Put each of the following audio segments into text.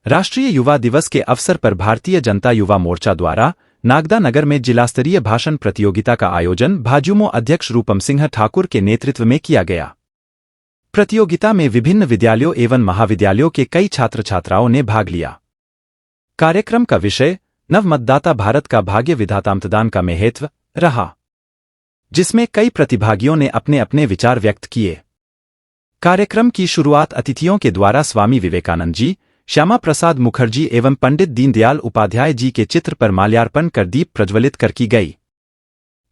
राष्ट्रीय युवा दिवस के अवसर पर भारतीय जनता युवा मोर्चा द्वारा नागदा नगर में जिलास्तरीय भाषण प्रतियोगिता का आयोजन भाजयुमो अध्यक्ष रूपम सिंह ठाकुर के नेतृत्व में किया गया। प्रतियोगिता में विभिन्न विद्यालयों एवं महाविद्यालयों के कई छात्र छात्राओं ने भाग लिया। कार्यक्रम का विषय नव मतदाता भारत का भाग्य विधाता मतदान का महत्व रहा, जिसमें कई प्रतिभागियों ने अपने अपने विचार व्यक्त किए। कार्यक्रम की शुरुआत अतिथियों के द्वारा स्वामी विवेकानंद जी, श्यामा प्रसाद मुखर्जी एवं पंडित दीनदयाल उपाध्याय जी के चित्र पर माल्यार्पण कर दीप प्रज्वलित कर की गई।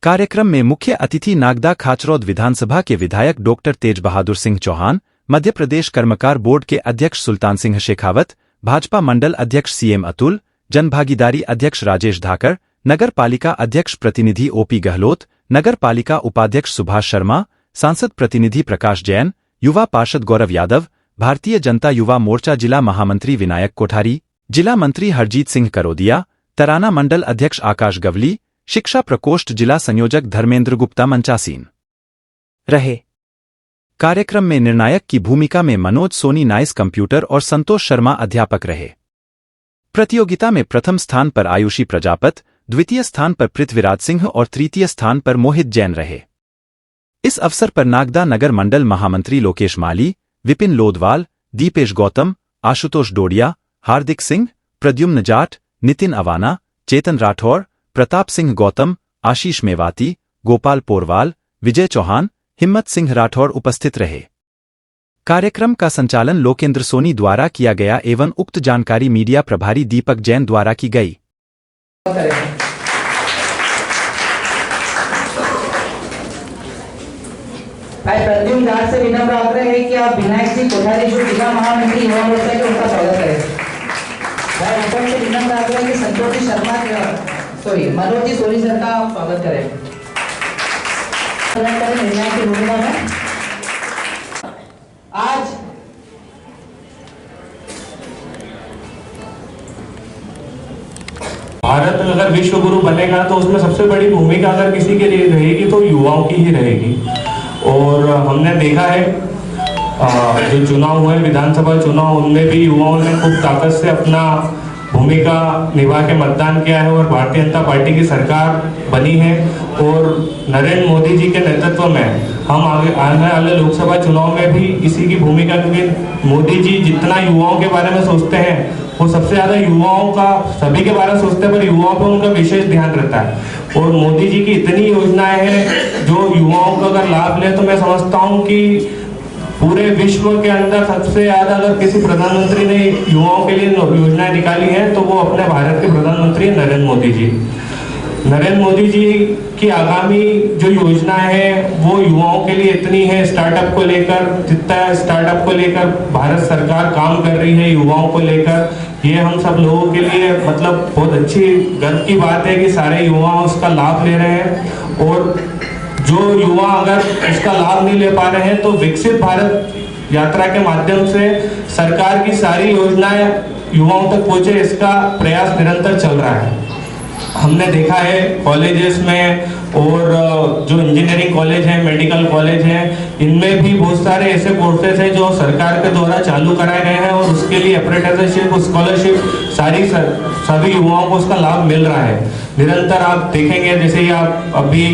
कार्यक्रम में मुख्य अतिथि नागदा खाचरौद विधानसभा के विधायक डॉक्टर तेज बहादुर सिंह चौहान, मध्य प्रदेश कर्मकार बोर्ड के अध्यक्ष सुल्तान सिंह शेखावत, भाजपा मंडल अध्यक्ष सीएम अतुल, जनभागीदारी अध्यक्ष राजेश धाकर, नगर पालिका अध्यक्ष प्रतिनिधि ओपी गहलोत, नगर पालिका उपाध्यक्ष सुभाष शर्मा, सांसद प्रतिनिधि प्रकाश जैन, युवा पार्षद गौरव यादव, भारतीय जनता युवा मोर्चा जिला महामंत्री विनायक कोठारी, जिला मंत्री हरजीत सिंह करोदिया, तराना मंडल अध्यक्ष आकाश गवली, शिक्षा प्रकोष्ठ जिला संयोजक धर्मेंद्र गुप्ता मंचासीन रहे। कार्यक्रम में निर्णायक की भूमिका में मनोज सोनी नाइस कंप्यूटर और संतोष शर्मा अध्यापक रहे। प्रतियोगिता में प्रथम स्थान पर आयुषी प्रजापत, द्वितीय स्थान पर पृथ्वीराज सिंह और तृतीय स्थान पर मोहित जैन रहे। इस अवसर पर नागदा नगर मंडल महामंत्री लोकेश माली, विपिन लोधवाल, दीपेश गौतम, आशुतोष डोडिया, हार्दिक सिंह, प्रद्युम्न जाट, नितिन अवाना, चेतन राठौर, प्रताप सिंह गौतम, आशीष मेवाती, गोपाल पोरवाल, विजय चौहान, हिम्मत सिंह राठौर उपस्थित रहे। कार्यक्रम का संचालन लोकेंद्र सोनी द्वारा किया गया एवं उक्त जानकारी मीडिया प्रभारी दीपक जैन द्वारा की गई। प्रद्युम्न जाट से विनम्र आग्रह है कि आप विनायक जी कोठारी जो जिला महामंत्री युवा मोर्चा के उनका स्वागत करें। ऊपर से विनम्र आग्रह है कि संतोष जी शर्मा मनोज जी सोनी सर का स्वागत करें। निर्णय की भूमिका में आज भारत अगर विश्व गुरु बनेगा तो उसमें सबसे बड़ी भूमिका अगर किसी के लिए रहेगी तो युवाओं की ही रहेगी। और हमने देखा है जो चुनाव हुए विधानसभा चुनाव, उनमें भी युवाओं ने खूब ताकत से अपना भूमिका निभा के मतदान किया है और भारतीय जनता पार्टी की सरकार बनी है। और नरेंद्र मोदी जी के नेतृत्व में हम आगे आने वाले लोकसभा चुनाव में भी इसी की भूमिका, क्योंकि मोदी जी जितना युवाओं के बारे में सोचते हैं वो सबसे ज्यादा युवाओं का सभी के बारे में सोचते हैं, पर युवाओं पर उनका विशेष ध्यान रहता है। और मोदी जी की इतनी योजनाएं हैं जो युवाओं का अगर लाभ ले तो मैं समझता हूँ कि पूरे विश्व के अंदर सबसे ज्यादा अगर किसी प्रधानमंत्री ने युवाओं के लिए योजनाएं निकाली हैं तो वो अपने भारत के प्रधानमंत्री नरेंद्र मोदी जी। नरेंद्र मोदी जी की आगामी जो योजनाएं हैं वो युवाओं के लिए इतनी है, स्टार्टअप को लेकर, जितना स्टार्टअप को लेकर भारत सरकार काम कर रही है युवाओं को लेकर, ये हम सब लोगों के लिए मतलब बहुत अच्छी गर्व की बात है कि सारे युवा उसका लाभ ले रहे हैं। और जो युवा अगर इसका लाभ नहीं ले पा रहे हैं तो विकसित भारत यात्रा के माध्यम से सरकार की सारी योजनाएं युवाओं तक पहुंचे, इसका प्रयास निरंतर चल रहा है। हमने देखा है कॉलेजेस में और जो इंजीनियरिंग कॉलेज है, मेडिकल कॉलेज है, इनमें भी बहुत सारे ऐसे कोर्सेज हैं जो सरकार के द्वारा चालू कराए गए हैं और उसके लिए अप्रेंटिसशिप, स्कॉलरशिप सभी युवाओं को उसका लाभ मिल रहा है। निरंतर आप देखेंगे जैसे ही आप अभी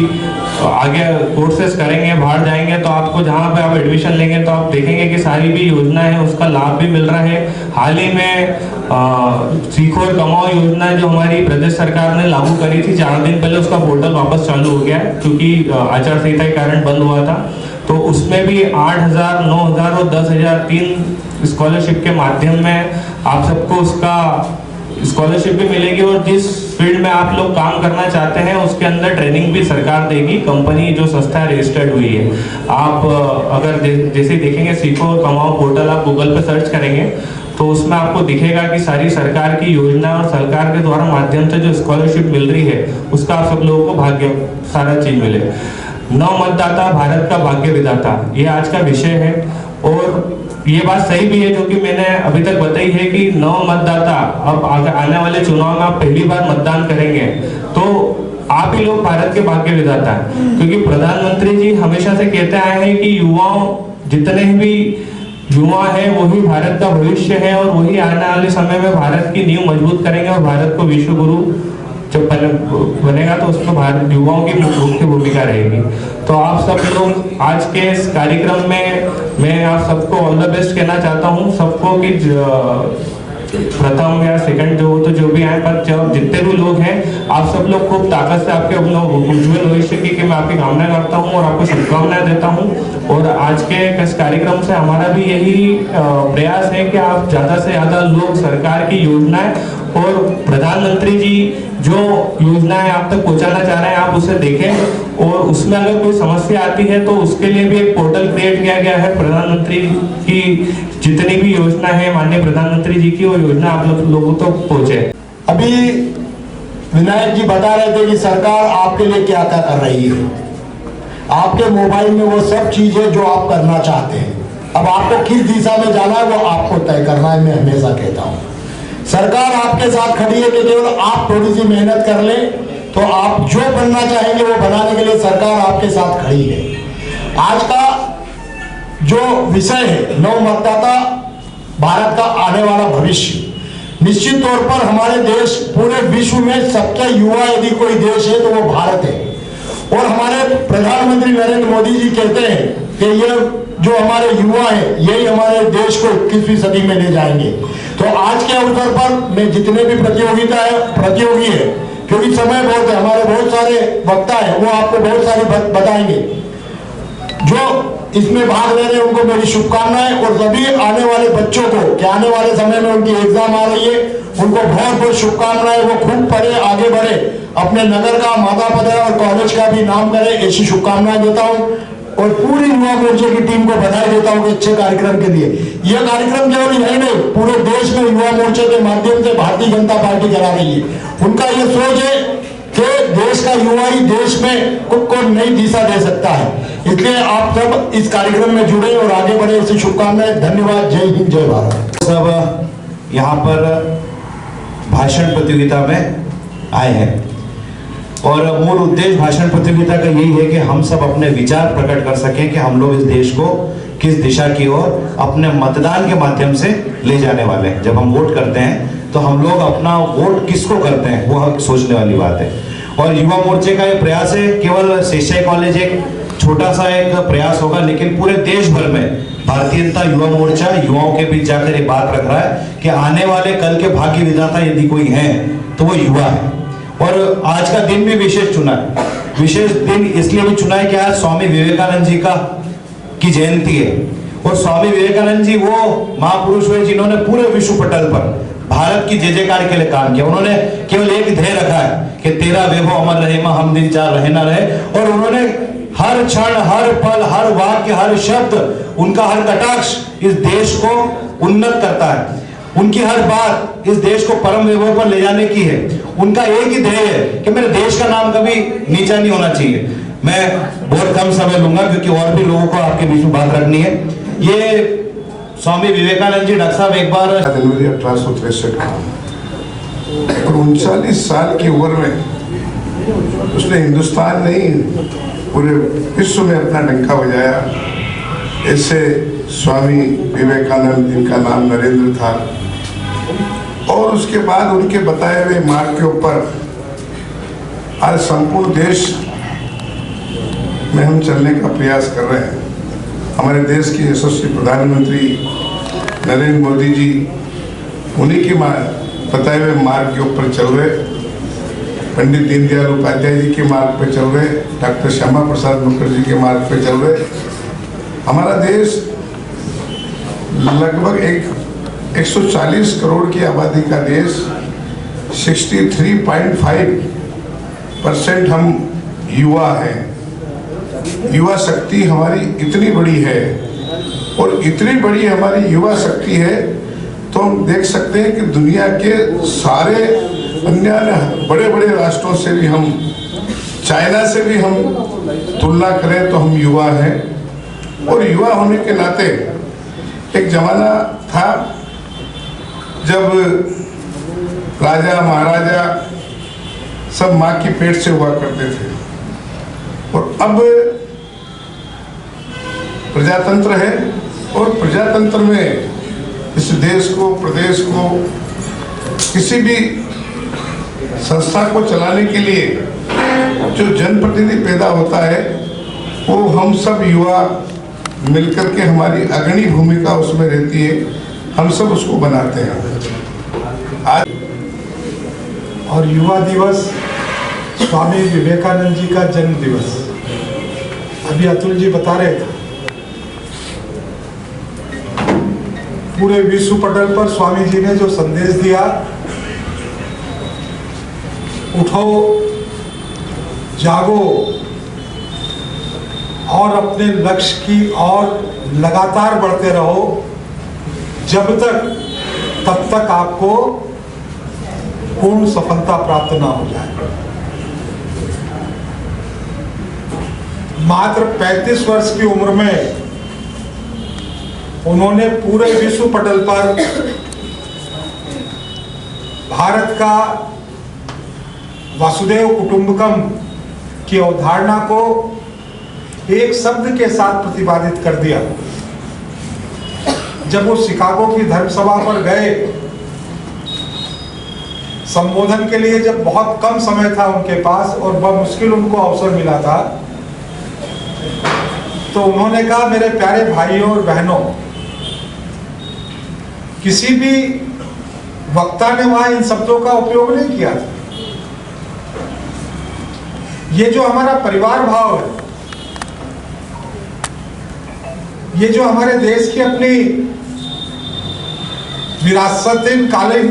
आगे कोर्सेज करेंगे, बाहर जाएंगे तो आपको जहाँ पे आप एडमिशन लेंगे तो आप देखेंगे कि सारी भी योजनाएं हैं उसका लाभ भी मिल रहा है। हाल ही में सीखो और कमाओ योजना जो हमारी प्रदेश सरकार ने लागू करी थी, 4 दिन पहले उसका पोर्टल वापस चालू हो गया है क्योंकि आचार संहिता के कारण बंद हुआ था। तो उसमें भी 8,000, 9,000 और 10,000 3 स्कॉलरशिप के माध्यम में आप सबको उसका स्कॉलरशिप भी मिलेगी और जिस फील्ड में आप लोग काम करना चाहते हैं उसके अंदर ट्रेनिंग भी सरकार देगी। कंपनी जो संस्था रजिस्टर्ड हुई है, आप अगर जैसे देखेंगे सीखो और कमाओ पोर्टल, आप गूगल पे सर्च करेंगे तो उसमें आपको दिखेगा कि सारी सरकार की योजना और सरकार के द्वारा माध्यम से जो स्कॉलरशिप मिल रही है उसका आप सब लोगों को भाग्य सारा चीज मिले। नव मतदाता भारत का भाग्य विधाता, ये आज का विषय है। और ये बात सही भी है जो कि मैंने अभी तक बताई है कि नव मतदाता अब आने वाले चुनाव में आप पहली बार मतदान करेंगे तो आप ही लोग भारत के भाग्य विधाता हैं। क्योंकि प्रधानमंत्री जी हमेशा से कहते आए हैं कि युवाओं जितने भी युवा है वही भारत का भविष्य है और वही आने वाले समय में भारत की नींव मजबूत करेंगे और भारत को विश्व गुरु जब बनेगा तो उसमें भारत युवाओं की मुख्य भूमिका रहेगी। तो आप सब लोग आज के इस कार्यक्रम में मैं आप सबको ऑल द बेस्ट कहना चाहता हूँ सबको कि प्रथम या सेकंड जो भी आए पर जब जितने भी लोग हैं आप सब लोग खूब ताकत से आपके उज्जवल भविष्य की मैं आपकी कामना करता हूं और आपको शुभकामनाएं देता हूं। और आज के इस कार्यक्रम से हमारा भी यही प्रयास है कि आप ज्यादा से ज्यादा लोग सरकार की योजनाएं और प्रधानमंत्री जी जो योजनाएं आप तक पहुंचाना चाह रहे हैं आप उसे देखें और उसमें अगर कोई समस्या आती है तो उसके लिए भी एक पोर्टल क्रिएट किया गया है। प्रधानमंत्री की जितनी भी योजना है माननीय प्रधानमंत्री जी की वो योजना आप लोगों तक पहुंचे। अभी विनायक जी बता रहे थे कि सरकार आपके लिए क्या क्या कर रही है। आपके मोबाइल में वो सब चीजें जो आप करना चाहते हैं, अब आपको किस दिशा में जाना है वो आपको तय करना है। मैं हमेशा कहता हूँ सरकार आपके साथ खड़ी है कि केवल आप थोड़ी सी मेहनत कर लें तो आप जो बनना चाहेंगे वो बनाने के लिए सरकार आपके साथ खड़ी है। आज का जो विषय है नव मतदाता भारत का आने वाला भविष्य, निश्चित तौर पर हमारे देश पूरे विश्व में सबसे युवा यदि कोई देश है तो वो भारत है। और हमारे प्रधानमंत्री नरेंद्र मोदी जी कहते हैं कि ये जो हमारे युवा है यही हमारे देश को 21वीं सदी में ले जाएंगे। तो आज के अवसर पर मैं जितने भी प्रतियोगी है क्योंकि समय बहुत है, हमारे बहुत सारे वक्ता है वो आपको बहुत सारी बताएंगे। जो इसमें भाग ले रहे हैं उनको मेरी शुभकामनाएं और सभी आने वाले बच्चों को कि आने वाले समय में उनकी एग्जाम आ रही है उनको बहुत बहुत शुभकामनाएं। वो खूब पढ़े आगे बढ़े अपने नगर का माता पिता और कॉलेज का भी नाम करे ऐसी शुभकामनाएं देता हूं और पूरी युवा मोर्चे की टीम को बधाई देता हूं कि अच्छे कार्यक्रम के लिए। यह कार्यक्रम केवल यही नहीं पूरे देश में युवा मोर्चे के माध्यम से भारतीय जनता पार्टी करा रही है। उनका यह सोच है कि देश का युवा ही देश में को नई दिशा दे सकता है। इसलिए आप सब इस कार्यक्रम में जुड़े और आगे बढ़े ऐसी शुभकामनाएं। धन्यवाद। जय हिंद जय भारत। सब यहाँ पर भाषण प्रतियोगिता में आए हैं और मूल उद्देश्य भाषण प्रतियोगिता का यही है कि हम सब अपने विचार प्रकट कर सकें कि हम लोग इस देश को किस दिशा की ओर अपने मतदान के माध्यम से ले जाने वाले हैं। जब हम वोट करते हैं तो हम लोग अपना वोट किसको करते हैं वो सोचने वाली बात है। और युवा मोर्चे का ये प्रयास है, केवल शेषाई कॉलेज एक छोटा सा एक प्रयास होगा लेकिन पूरे देश भर में भारतीय जनता युवा मोर्चा युवाओं के बीच जाकर ये बात रख रहा है कि आने वाले कल के भाग्य विधाता यदि कोई है तो वो युवा है। और आज का दिन भी विशेष चुना है। विशेष दिन इसलिए भी चुना है कि आज स्वामी विवेकानंद जी की जयंती है और स्वामी विवेकानंद जी वो महापुरुष हुए जिन्होंने पूरे विश्व पटल पर भारत की जय जयकार के लिए काम किया। उन्होंने केवल एक ध्येय रखा है कि तेरा वैभव अमर रहे हम दिन चार रहे ना रहे। और उन्होंने हर क्षण हर पल हर वाक्य हर शब्द उनका हर कटाक्ष इस देश को उन्नत करता है। उनकी हर बात इस देश को परम वैभव पर ले जाने की है। उनका एक ही ध्येय है कि मेरे देश का नाम कभी नीचा नहीं होना चाहिए। मैं बहुत कम समय लूंगा क्योंकि और भी लोगों को आपके बीच में बात रखनी है। ये स्वामी विवेकानंद जी डॉक्टर साहब एक बार जनवरी 1863 और 39 साल की उम्र में उसने हिंदुस्तान नहीं पूरे विश्व में अपना डंका बजाया। ऐसे स्वामी विवेकानंद, इनका नाम नरेंद्र था। और उसके बाद उनके बताए हुए मार्ग के ऊपर आज संपूर्ण देश में हम चलने का प्रयास कर रहे हैं। हमारे देश के यशस्वी प्रधानमंत्री नरेंद्र मोदी जी उन्हीं के बताए हुए मार्ग के ऊपर चल रहे, पंडित दीनदयाल उपाध्याय जी के मार्ग पे चल रहे, डॉक्टर श्यामा प्रसाद मुखर्जी के मार्ग पे चल रहे। हमारा देश लगभग 140 करोड़ की आबादी का देश, 63.5% हम युवा हैं। युवा शक्ति हमारी इतनी बड़ी है और इतनी बड़ी हमारी युवा शक्ति है तो हम देख सकते हैं कि दुनिया के सारे अन्य बड़े बड़े राष्ट्रों से भी हम, चाइना से भी हम तुलना करें तो हम युवा हैं। और युवा होने के नाते एक जमाना था जब राजा महाराजा सब माँ की पेट से हुआ करते थे और अब प्रजातंत्र है और प्रजातंत्र में इस देश को, प्रदेश को, किसी भी संस्था को चलाने के लिए जो जनप्रतिनिधि पैदा होता है वो हम सब युवा मिलकर के, हमारी अग्रणी भूमिका उसमें रहती है, हम सब उसको बनाते हैं। आज और युवा दिवस स्वामी विवेकानंद जी का जन्म दिवस, अभी अतुल जी बता रहे थे, पूरे विश्व पटल पर स्वामी जी ने जो संदेश दिया, उठो जागो और अपने लक्ष्य की ओर लगातार बढ़ते रहो, जब तक तब तक आपको पूर्ण सफलता प्राप्त ना हो जाए। मात्र 35 वर्ष की उम्र में उन्होंने पूरे विश्व पटल पर भारत का वसुधैव कुटुंबकम की अवधारणा को एक शब्द के साथ प्रतिपादित कर दिया। जब वो शिकागो की धर्मसभा पर गए, संबोधन के लिए जब बहुत कम समय था उनके पास और बहुत मुश्किल उनको अवसर मिला था, तो उन्होंने कहा, मेरे प्यारे भाइयों और बहनों, किसी भी वक्ता ने वहां इन शब्दों का उपयोग नहीं किया था। ये जो हमारा परिवार भाव है, ये जो हमारे देश की अपनी विरासतीन कालीन,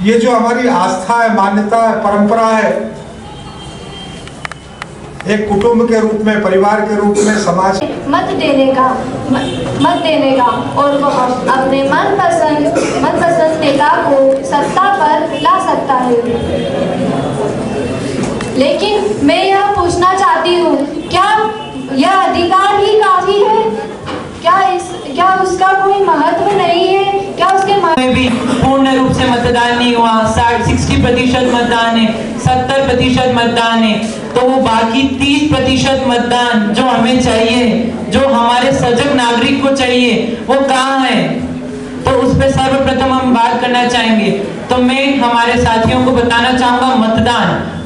ये जो हमारी आस्था है, मान्यता है, परंपरा है, एक कुटुंब के रूप में, परिवार के रूप में, समाज मत देने का और वो अपने मनपसंद नेता को सत्ता पर ला सकता है। लेकिन मैं यह पूछना चाहती हूँ, क्या यह अधिकार ही काफी है? क्या उसका कोई महत्व नहीं है? क्या उसके में भी पूर्ण रूप से मतदान नहीं हुआ, 60% मतदान है, 70% मतदान है, तो वो बाकी 30% मतदान जो हमें चाहिए, जो हमारे सजग नागरिक को चाहिए, वो कहाँ है? तो उस पर सर्वप्रथम हम बात करना चाहेंगे। तो मैं हमारे साथियों को बताना चाहूंगा,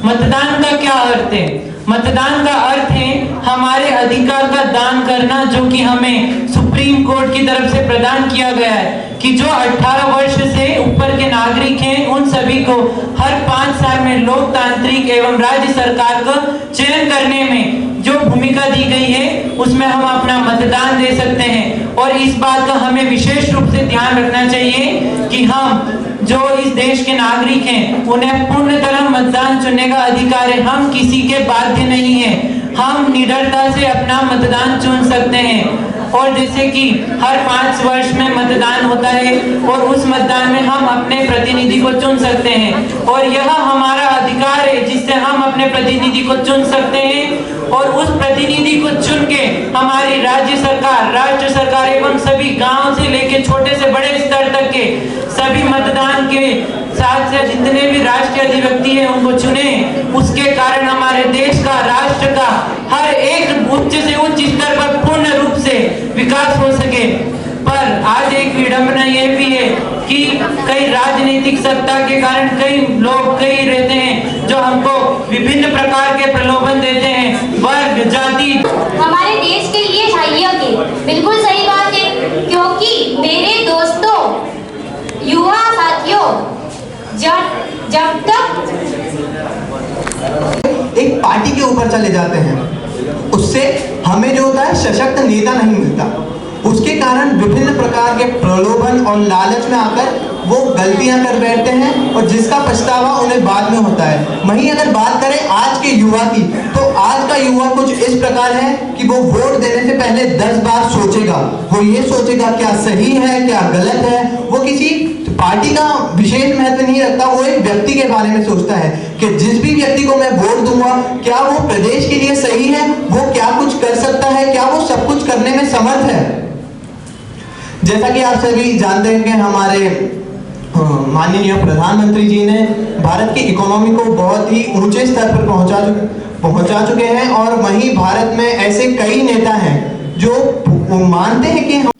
मतदान का क्या अर्थ है? मतदान का अर्थ है हमारे अधिकार का दान करना, जो कि हमें सुप्रीम कोर्ट की तरफ से प्रदान किया गया है कि जो 18 वर्ष से ऊपर के नागरिक हैं, उन सभी को हर 5 साल में लोकतांत्रिक एवं राज्य सरकार का चयन करने में जो भूमिका दी गई है, उसमें हम अपना मतदान दे सकते हैं। और इस बात का हमें विशेष रूप से ध्यान रखना चाहिए कि हम जो इस देश के नागरिक हैं, उन्हें पूर्ण तरह मतदान चुनने का अधिकार है। हम किसी के बाध्य नहीं है, हम निडरता से अपना मतदान चुन सकते हैं। और जैसे कि हर 5 वर्ष में मतदान होता है और उस मतदान में हम अपने प्रतिनिधि को चुन सकते हैं, और यह हमारा अधिकार है जिससे हम अपने प्रतिनिधि को चुन सकते हैं। और उस प्रतिनिधि को चुन के हमारी राज्य सरकार, राष्ट्र सरकार एवं सभी गांव से लेकर छोटे से बड़े स्तर तक के सभी मतदान के साथ से जितने भी राष्ट्रीय अधिव्यक्ति है उनको चुने। उसके कारण हमारे देश का, राष्ट्र का हर एक उच्च से उच्च स्तर पर पूर्ण रूप से विकास हो सके। पर आज एक विडंबना ये भी है कि कई राजनीतिक सत्ता के कारण कई लोग रहते हैं जो हमको विभिन्न प्रकार के प्रलोभन देते हैं, वर्ग, जाति। हमारे देश के लिए चाहिए कि बिल्कुल सही बात है, क्योंकि मेरे दोस्तों, युवा साथियों, जब तक एक पार्टी के ऊपर चले जाते हैं, उससे हमें जो होता है सशक्त नेता नहीं मिलता। उसके कारण विभिन्न प्रकार के प्रलोभन और लालच में आकर वो गलतियां कर बैठते हैं और जिसका पछतावा उन्हें बाद में होता है। वहीं अगर बात करें आज के युवा की, तो आज का युवा कुछ इस प्रकार है कि वो वोट देने से पहले 10 बार सोचेगा। वो ये सोचेगा क्या सही है, क्या गलत है। वो किसी पार्टी का विशेष महत्व नहीं रखता, वो एक व्यक्ति के बारे में सोचता है कि जिस भी व्यक्ति को मैं वोट दूंगा, क्या वो प्रदेश के लिए सही है, वो क्या कुछ कर सकता है, क्या वो सब कुछ करने में समर्थ है। जैसा कि आप सभी जानते हैं कि हमारे माननीय प्रधानमंत्री जी ने भारत की इकोनॉमी को बहुत ही ऊंचे स्तर पर पहुंचा चुके हैं, और वहीं भारत में ऐसे कई नेता हैं जो वो मानते हैं कि